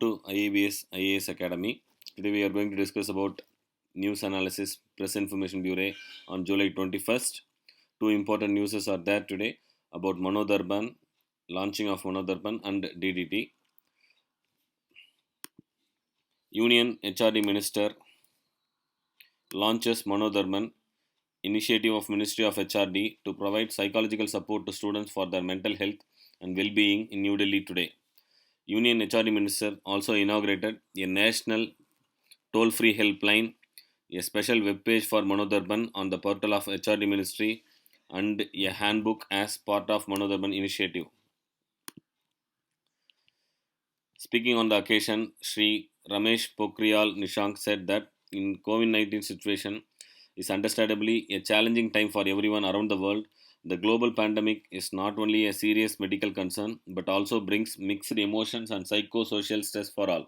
to IABS IAS Academy. Today we are going to discuss about news analysis press information bureau on July 21st. Two important news are there today about Manodharban, launching of Manodharban and DDT. Union HRD Minister launches Manodharban, initiative of Ministry of HRD to provide psychological support to students for their mental health and well-being in New Delhi today. Union HRD Minister also inaugurated a national toll-free helpline, a special web page for Manodharban on the portal of HRD Ministry, and a handbook as part of Manodharban initiative. Speaking on the occasion, Sri Ramesh Pokhriyal Nishank said that in COVID-19 situation is understandably a challenging time for everyone around the world. The global pandemic is not only a serious medical concern but also brings mixed emotions and psychosocial stress for all.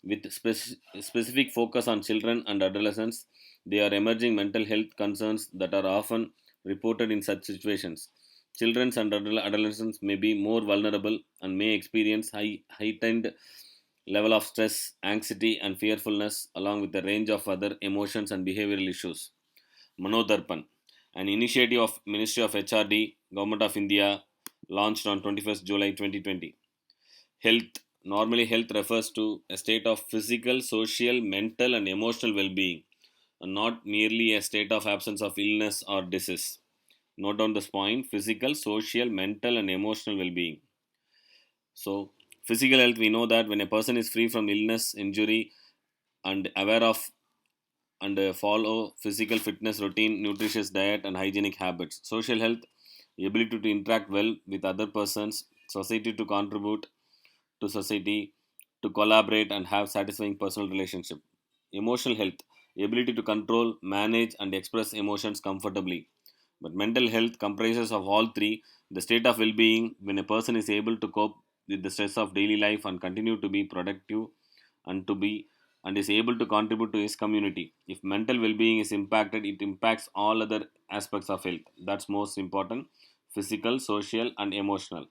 With specific focus on children and adolescents, there are emerging mental health concerns that are often reported in such situations. Children and adolescents may be more vulnerable and may experience heightened level of stress, anxiety, and fearfulness, along with a range of other emotions and behavioral issues. Manodharpan, an initiative of Ministry of HRD, Government of India, launched on 21st July 2020. Health. Normally, health refers to a state of physical, social, mental, and emotional well being, and not merely a state of absence of illness or disease. Note down this point: physical, social, mental, and emotional well being. So, physical health, we know that when a person is free from illness, injury, and aware of and follow physical fitness routine, nutritious diet, and hygienic habits. Social health, ability to interact well with other persons, society to contribute to society, to collaborate and have satisfying personal relationship. Emotional health, ability to control, manage, and express emotions comfortably. But mental health comprises of all three: the state of well-being when a person is able to cope with the stress of daily life and continue to be productive and to be and is able to contribute to his community. If mental well-being is impacted, it impacts all other aspects of health. That's most important: physical, social, and emotional.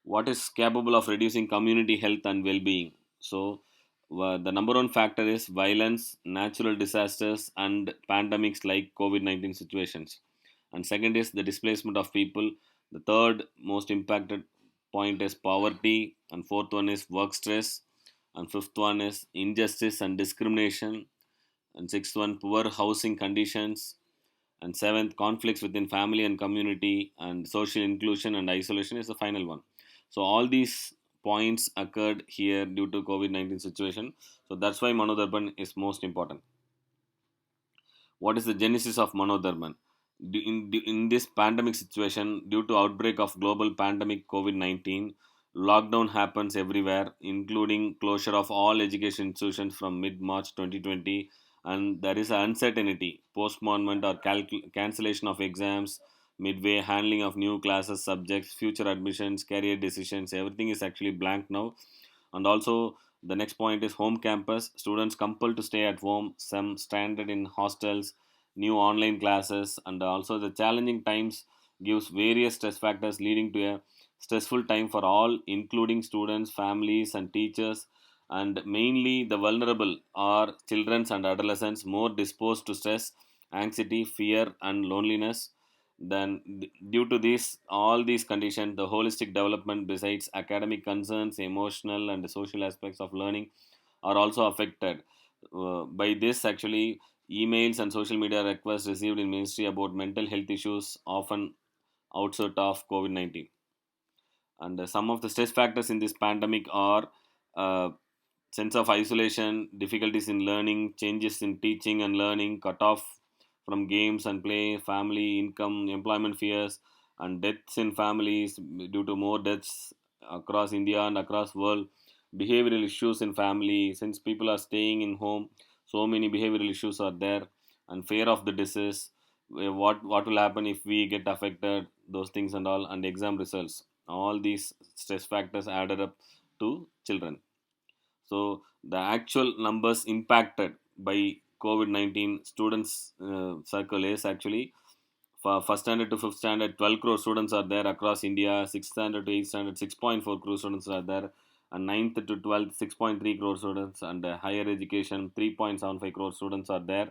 What is capable of reducing community health and well-being? So the number one factor is violence, natural disasters, and pandemics like COVID-19 situations. And second is the displacement of people. The third most impacted point is poverty, and fourth one is work stress, and fifth one is injustice and discrimination, and sixth one poor housing conditions, and seventh conflicts within family and community, and social inclusion and isolation is the final one. So all these points occurred here due to COVID-19 situation. So that's why Manodharban is most important. What is the genesis of Manodharban? In this pandemic situation, due to outbreak of global pandemic COVID-19, lockdown happens everywhere, including closure of all education institutions from mid-March 2020, and there is uncertainty, postponement or cancellation of exams, midway handling of new classes, subjects, future admissions, career decisions, everything is actually blank now. And also the next point is home campus. Students compelled to stay at home, some stranded in hostels, new online classes, and also the challenging times gives various stress factors leading to a stressful time for all, including students, families, and teachers. And mainly the vulnerable are children and adolescents, more disposed to stress, anxiety, fear, and loneliness. Then, due to this, all these conditions, the holistic development, besides academic concerns, emotional and social aspects of learning, are also affected. By this, actually, emails and social media requests received in ministry about mental health issues often outside of COVID-19. And some of the stress factors in this pandemic are uh, sense of isolation, difficulties in learning, changes in teaching and learning, cut off from games and play, family, income, employment fears, and deaths in families due to more deaths across India and across world, behavioral issues in family since people are staying in home, so many behavioral issues are there, and fear of the disease, what will happen if we get affected, those things and all, and exam results. All these stress factors added up to children. So the actual numbers impacted by COVID-19 students circle is actually for first standard to fifth standard, 12 crore students are there across India. Sixth standard to eighth standard, 6.4 crore students are there. and ninth to 12th 6.3 crore students, and higher education 3.75 crore students are there.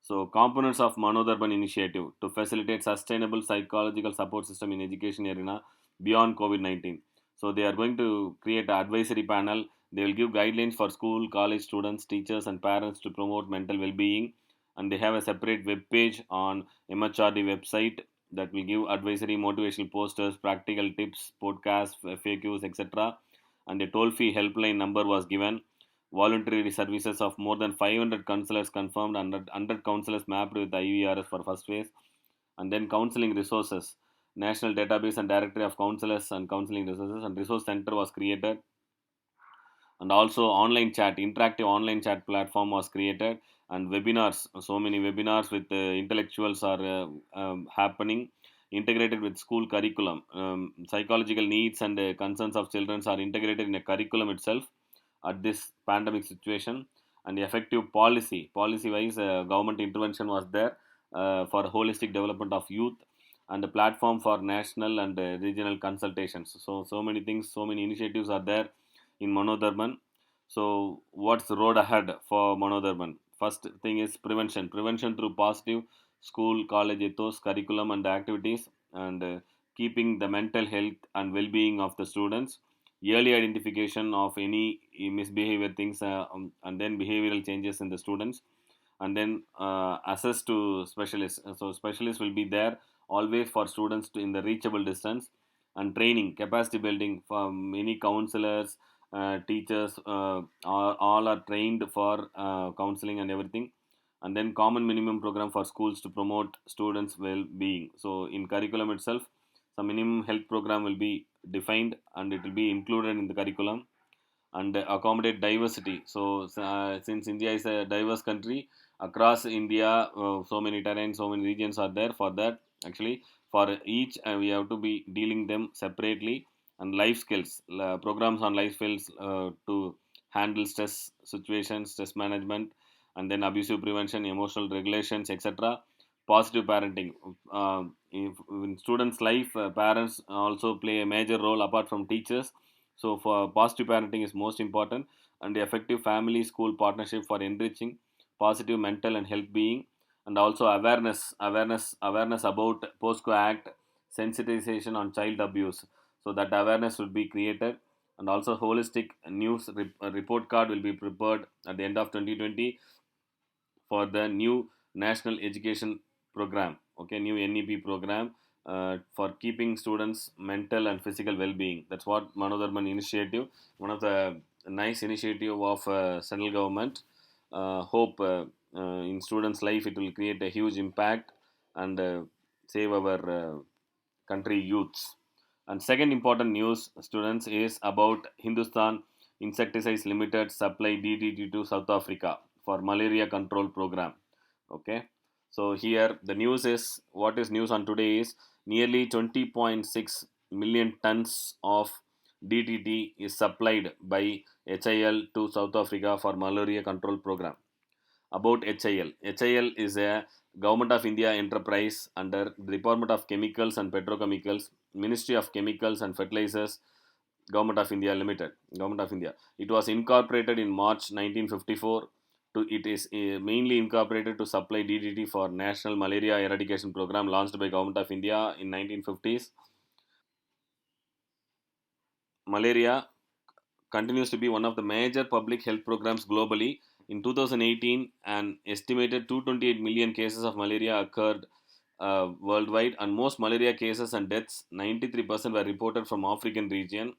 So components of Manodharman initiative to facilitate sustainable psychological support system in education arena beyond COVID-19. So they are going to create an advisory panel. They will give guidelines for school, college students, teachers, and parents to promote mental well-being. And they have a separate web page on MHRD website that will give advisory, motivational posters, practical tips, podcasts, FAQs, etc. And a toll-free helpline number was given. Voluntary services of more than 500 counselors confirmed, 100 counselors mapped with IVRS for first phase. And then counseling resources, national database and directory of counselors and counseling resources, and resource center was created. And also online chat, interactive online chat platform was created, and webinars, so many webinars with intellectuals are happening, integrated with school curriculum. Psychological needs and concerns of children are integrated in a curriculum itself at this pandemic situation. And effective policy wise, government intervention was there for holistic development of youth, and a platform for national and regional consultations. So many things, so many initiatives are there in Manodharman. So what's the road ahead for Manodharman? First thing is prevention through positive school college ethos curriculum and activities, and keeping the mental health and well-being of the students, early identification of any misbehavior things, and then behavioral changes in the students, and then access to specialists. So specialists will be there always for students in the reachable distance. And training, capacity building for many counselors, teachers, all are trained for counseling and everything. And then common minimum program for schools to promote students well-being. So in curriculum itself, some minimum health program will be defined, and it will be included in the curriculum, and accommodate diversity. So since India is a diverse country, across India, so many terrains, so many regions are there. For that, actually, for each we have to be dealing them separately. And life skills, programs on life skills to handle stress situations, stress management, and then abusive prevention, emotional regulations, etc. Positive parenting. In students' life, parents also play a major role apart from teachers. So for positive parenting is most important, and the effective family school partnership for enriching positive mental and health being. And also awareness about POSCO Act, sensitization on child abuse. So that awareness will be created. And also holistic news report card will be prepared at the end of 2020 for the new national education program. Okay, new NEP program for keeping students mental and physical well-being. That's what Manodharman initiative, one of the nice initiative of central government. Hope in students life it will create a huge impact, and save our country youths. And second important news, students, is about Hindustan Insecticides Limited supply DDT to South Africa for malaria control program. Okay, so here the news is, what is news on today is nearly 20.6 million tons of DDT is supplied by HIL to South Africa for malaria control program. About HIL, HIL is a Government of India enterprise under the Department of Chemicals and Petrochemicals, Ministry of Chemicals and Fertilizers, Government of India Limited, Government of India. It was incorporated in March 1954. It is mainly incorporated to supply DDT for National Malaria Eradication Program launched by Government of India in 1950s. Malaria continues to be one of the major public health programs globally. In 2018, an estimated 228 million cases of malaria occurred worldwide, and most malaria cases and deaths, 93%, were reported from African region.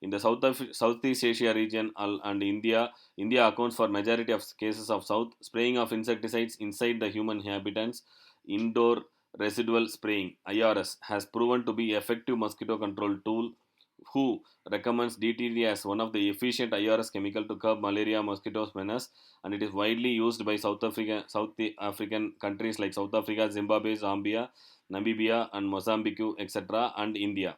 In the Southeast Asia region and India accounts for majority of cases of south. Spraying of insecticides inside the human inhabitants, indoor residual spraying (IRS) has proven to be effective mosquito control tool. WHO recommends DDT as one of the efficient IRS chemical to curb malaria mosquitoes menace, and it is widely used by South African countries like South Africa, Zimbabwe, Zambia, Namibia, and Mozambique, etc., and India.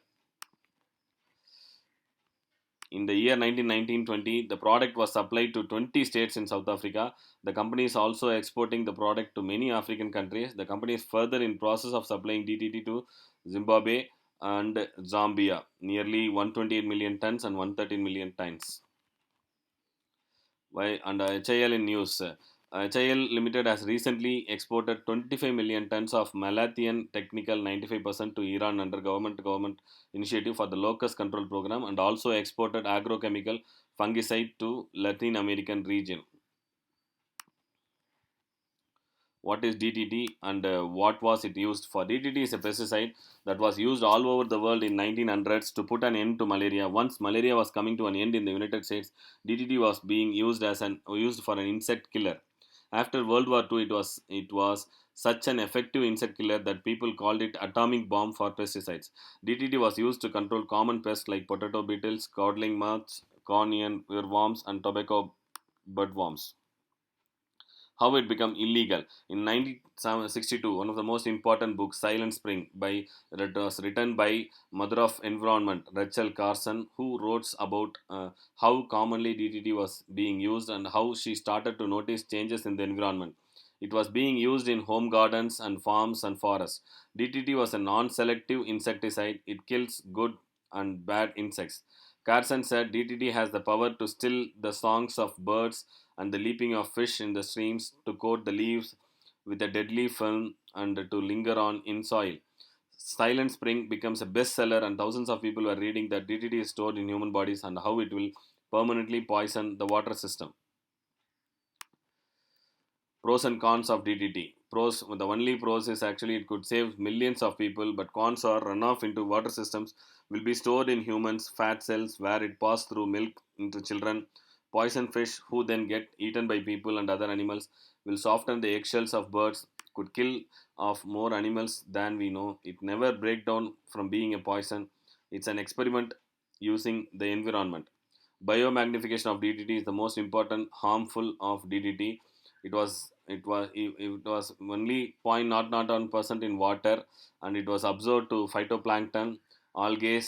In the year 1919-20, the product was supplied to 20 states in South Africa. The company is also exporting the product to many African countries. The company is further in process of supplying DDT to Zimbabwe and Zambia, nearly 128 million tons and 113 million tons. Why? And HIL in news. HIL Limited has recently exported 25 million tons of Malathion Technical 95% to Iran under government initiative for the locust control program, and also exported agrochemical fungicide to Latin American region. What is DDT and what was it used for? DDT is a pesticide that was used all over the world in 1900s to put an end to malaria. Once malaria was coming to an end in the United States, DDT was being used for an insect killer. After World War II, it was such an effective insect killer that people called it atomic bomb for pesticides. DDT was used to control common pests like potato beetles, codling moths, corn earworms, and tobacco budworms. How it became illegal. In 1962, one of the most important books, Silent Spring, that was written by Mother of Environment, Rachel Carson, who wrote about how commonly DDT was being used and how she started to notice changes in the environment. It was being used in home gardens and farms and forests. DDT was a non selective insecticide, it kills good and bad insects. Carson said DDT has the power to still the songs of birds and the leaping of fish in the streams, to coat the leaves with a deadly film and to linger on in soil. Silent Spring becomes a bestseller, and thousands of people were reading that DDT is stored in human bodies and how it will permanently poison the water system. Pros and cons of DDT. Pros, the only pros is actually it could save millions of people, but cons are runoff into water systems will be stored in humans, fat cells where it passed through milk into children, poison fish who then get eaten by people and other animals, will soften the eggshells of birds, could kill of more animals than we know. It never break down from being a poison. It's an experiment using the environment. Biomagnification of DDT is the most important harmful of DDT. It was only 0.01% in water, and it was absorbed to phytoplankton, algae,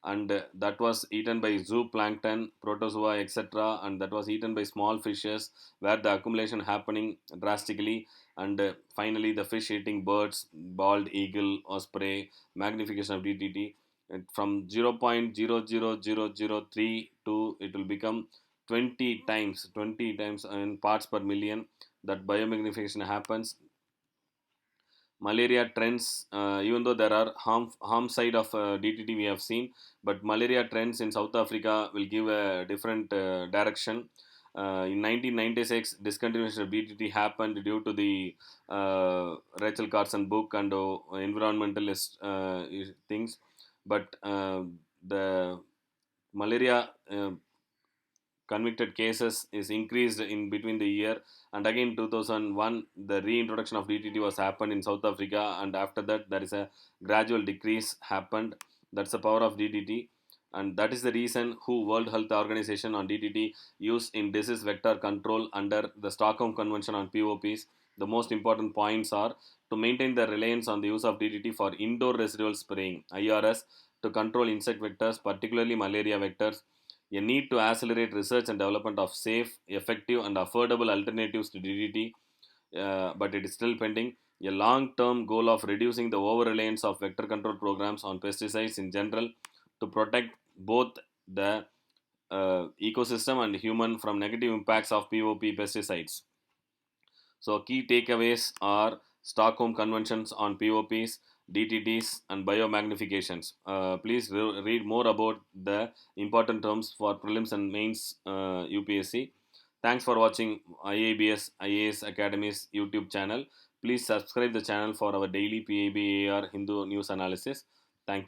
and that was eaten by zooplankton, protozoa, etc. And that was eaten by small fishes, where the accumulation happening drastically, and finally the fish eating birds, bald eagle, osprey. Magnification of DDT from 0.00003 to it will become 20 times in parts per million. That biomagnification happens. Malaria trends, even though there are harm side of DDT we have seen, but malaria trends in South Africa will give a different direction. In 1996, discontinuation of DDT happened due to the Rachel Carson book and environmentalist things, but the malaria convicted cases is increased in between the year, and again 2001 the reintroduction of DDT was happened in South Africa, and after that there is a gradual decrease happened. That's the power of DDT, and that is the reason who World Health Organization on DDT use in disease vector control under the Stockholm Convention on POPs. The most important points are to maintain the reliance on the use of DDT for indoor residual spraying, IRS, to control insect vectors, particularly malaria vectors, a need to accelerate research and development of safe, effective, and affordable alternatives to DDT, but it is still pending. A long term goal of reducing the over reliance of vector control programs on pesticides in general to protect both the ecosystem and human from negative impacts of POP pesticides. So, key takeaways are Stockholm Conventions on POPs, DTTs, and biomagnifications. Please read more about the important terms for prelims and mains UPSC. Thanks for watching IABS IAS Academy's YouTube channel. Please subscribe the channel for our daily PABAR Hindu news analysis. Thank you.